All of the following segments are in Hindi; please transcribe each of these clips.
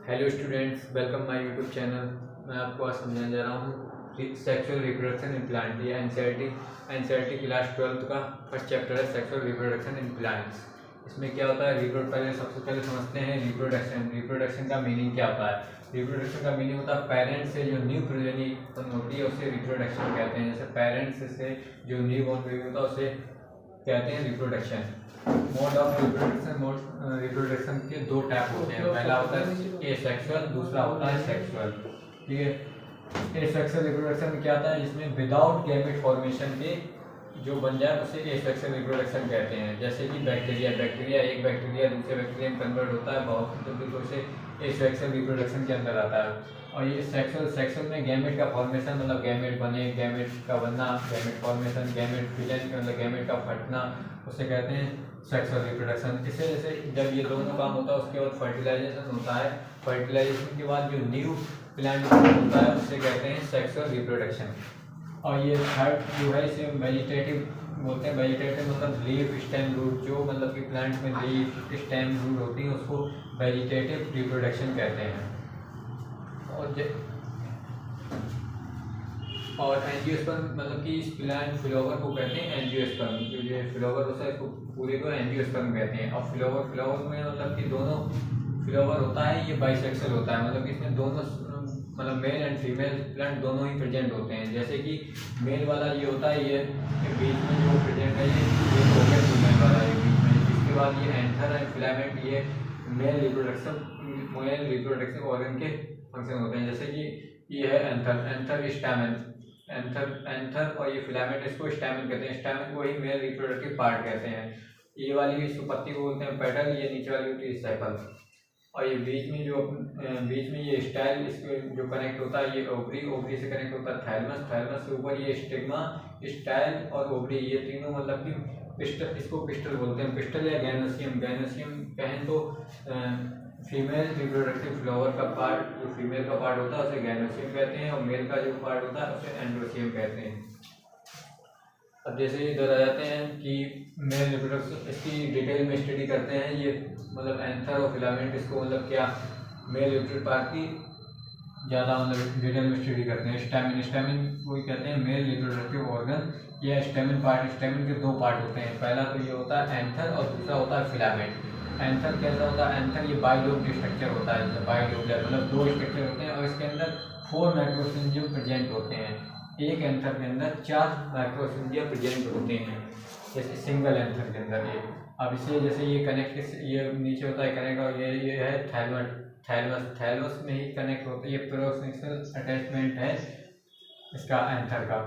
Hello students, welcome my YouTube channel. मैं आपको आज समझाने जा रहा हूँ सेक्सुअल रिप्रोडक्शन इन प्लांट। ये एनसीईआरटी क्लास 12 का फर्स्ट चैप्टर है, सेक्सुअल रिप्रोडक्शन इन प्लांट्स। इसमें क्या होता है, पहले सबसे पहले समझते हैं रिप्रोडक्शन का मीनिंग क्या होता है। रिप्रोडक्शन का मीनिंग होता है पेरेंट्स से जो न्यू प्रोजेनी उत्पन्न होती है उसे रिप्रोडक्शन कहते हैं। जैसे पेरेंट्स से जो न्यू बॉर्न बेबी होता है उसे कहते हैं रिप्रोडक्शन। मोड ऑफ रिप्रोडक्शन के दो टाइप होते हैं। पहला होता है एसेक्सुअल, दूसरा होता है सेक्सुअल। ठीक है। एसेक्सुअल रिप्रोडक्शन में क्या आता है, जिसमें विदाउट गैमेट फॉर्मेशन के जो बन जाए उसे एसेक्सुअल रिप्रोडक्शन कहते हैं। जैसे कि बैक्टीरिया एक बैक्टीरिया दूसरे बैक्टीरिया में कन्वर्ट होता है बहुत जल्दी, तो उसे एसेक्सुअल रिप्रोडक्शन के अंदर आता है। और ये सेक्सुअल में गैमेट का फॉर्मेशन, मतलब गैमेट बने, गैमेट का बनना, गैमेट फॉर्मेशन, गैमेट फिजन मतलब गैमेट का फटना, उसे कहते हैं सेक्सुअल रिप्रोडक्शन। इससे जैसे जब ये दोनों काम होता है उसके बाद फर्टिलाइजेशन होता है। फर्टिलाइजेशन के बाद जो न्यू प्लांट होता है उसे कहते हैं सेक्सुअल रिप्रोडक्शन। और ये थर्ड जो है इसे वेजिटेटिव बोलते हैं। वेजिटेटिव मतलब लीफ स्टेम रूट, जो मतलब कि प्लांट में लीफ स्टेम रूट होती है उसको वेजिटेटिव रिप्रोडक्शन कहते हैं। और एंजियोस्पर्म मतलब कि इस प्लांट फ्लावर को कहते हैं एंजियोस्पर्म। जो ये फ्लावर होता है इसको पूरे को एंजियोस्पर्म कहते हैं। और फ्लावर में मतलब कि दोनों फ्लावर होता है, ये बाइसेक्सुअल होता है, मतलब कि इसमें दोनों मतलब मेल एंड फीमेल प्लांट दोनों ही प्रेजेंट होते हैं। जैसे कि मेल वाला ये होता है, ये बीच में जो प्रेजेंट है ये हो गया फीमेल वाला ये बीच में। इसके बाद ये एंथर एंड फिलामेंट, ये मेल रिप्रोडक्शन ऑर्गन के फंक्शन होते हैं। जैसे कि ये है एंथर स्टैमेन, एंथर और ये फिलामेंट इसको स्टैमेन कहते हैं। स्टैमेन को ही मेल रिप्रोडक्टिव पार्ट कहते हैं। ये वाली इसको पत्ती को बोलते हैं पेटल, ये नीचे वाली होती है सेपल। और ये बीच में ये स्टाइल इसको जो कनेक्ट होता है, ये ओवरी से कनेक्ट होता है थैलमस से ऊपर ये स्टिग्मा, स्टाइल और ओवरी, ये तीनों मतलब कि पिस्टल, इसको पिस्टल बोलते हैं। पिस्टल या गैनोसियम कहें तो फीमेल रिप्रोडक्टिव फ्लावर का पार्ट, जो फीमेल का पार्ट होता है उसे गैनोसियम कहते हैं, और मेल का जो पार्ट होता है उसे एंड्रोसियम कहते हैं। अब जैसे इधर आ जाते हैं कि मेल रिप्रोडक्शन, इसकी डिटेल में स्टडी करते हैं। ये मतलब एंथर और फिलामेंट, इसको मतलब क्या मेल रिप्रोडक्टिव पार्ट की ज़्यादा मतलब डिटेल में स्टडी करते हैं। स्टैमिन को ही कहते हैं मेल रिप्रोडक्टिव ऑर्गन या स्टैमिन पार्ट। स्टैमिन के दो पार्ट होते हैं, पहला तो ये होता है एंथर और दूसरा होता है फिलामेंट। एंथर कैसा होता है, एंथर ये बाइलोब्ड स्ट्रक्चर होता है, बाइलोब्ड मतलब दो स्ट्रक्चर होते हैं और इसके अंदर 4 माइक्रोसिंजियम प्रेजेंट होते हैं। एक एंथर के अंदर 4 माइक्रोसिंजिया प्रेजेंट होते हैं, जैसे सिंगल एंथर के अंदर ये। अब इसे जैसे ये कनेक्ट, ये नीचे होता है कनेक्ट, और ये है थैलमस में ही कनेक्ट होता है। ये प्रोसेक्सुअल अटैचमेंट है इसका एंथर का।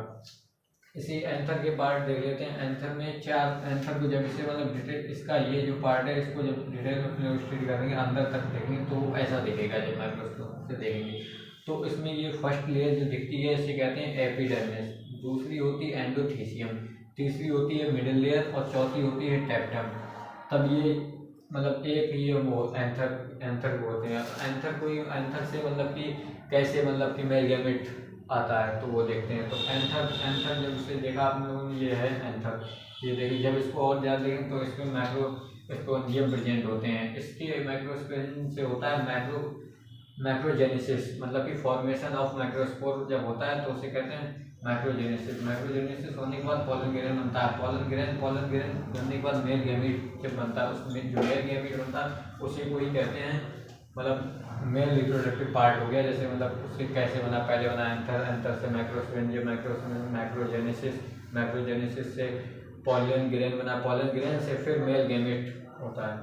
इसी एंथर के पार्ट देख लेते हैं। एंथर में 4 एंथर को जब इसे मतलब डिटेल, इसका ये जो पार्ट है इसको जब डिटेल में स्टडी करेंगे अंदर तक देखेंगे तो ऐसा दिखेगा जब माइक्रोस्कोप से देखेंगे। तो इसमें ये फर्स्ट लेयर जो दिखती है इसे कहते हैं एपिडर्मिस, दूसरी होती है एंडोथीसियम, तीसरी होती है मिडिल लेयर और चौथी होती है टेप्टम। तब ये मतलब एक ये वो एंथर को होते हैं। एंथर से मतलब कि कैसे मतलब कि मेल गैमेट आता है तो वो देखते हैं। तो एंथर जब इसे देखा आप लोगों ने, ये है एंथर, ये देखिए। जब इसको और ज़्यादा देखें तो इसमें माइक्रोस्पोरेंजियम प्रेजेंट होते हैं। इसके माइक्रोस्पोरेंजियम से होता है मैक्रोजेनेसिस, मतलब कि फॉर्मेशन ऑफ माइक्रोस्पोर जब होता है तो उसे कहते हैं मैक्रोजेनेसिस होने के बाद पॉलन ग्रेन बनता है। पॉलन ग्रेन बनने के बाद मेल गैमीट जब बनता है, उसमें जो मेल गैमीट बनता है उसी को ही कहते हैं मतलब मेल रिप्रोडक्टिव पार्ट हो गया। जैसे मतलब उससे कैसे बना, पहले बना एंथर से मैक्रोस्पोरेंजियम, मैक्रोजेनेसिस से पॉलन ग्रेन बना, पॉलन ग्रेन से फिर मेल गैमीट होता है।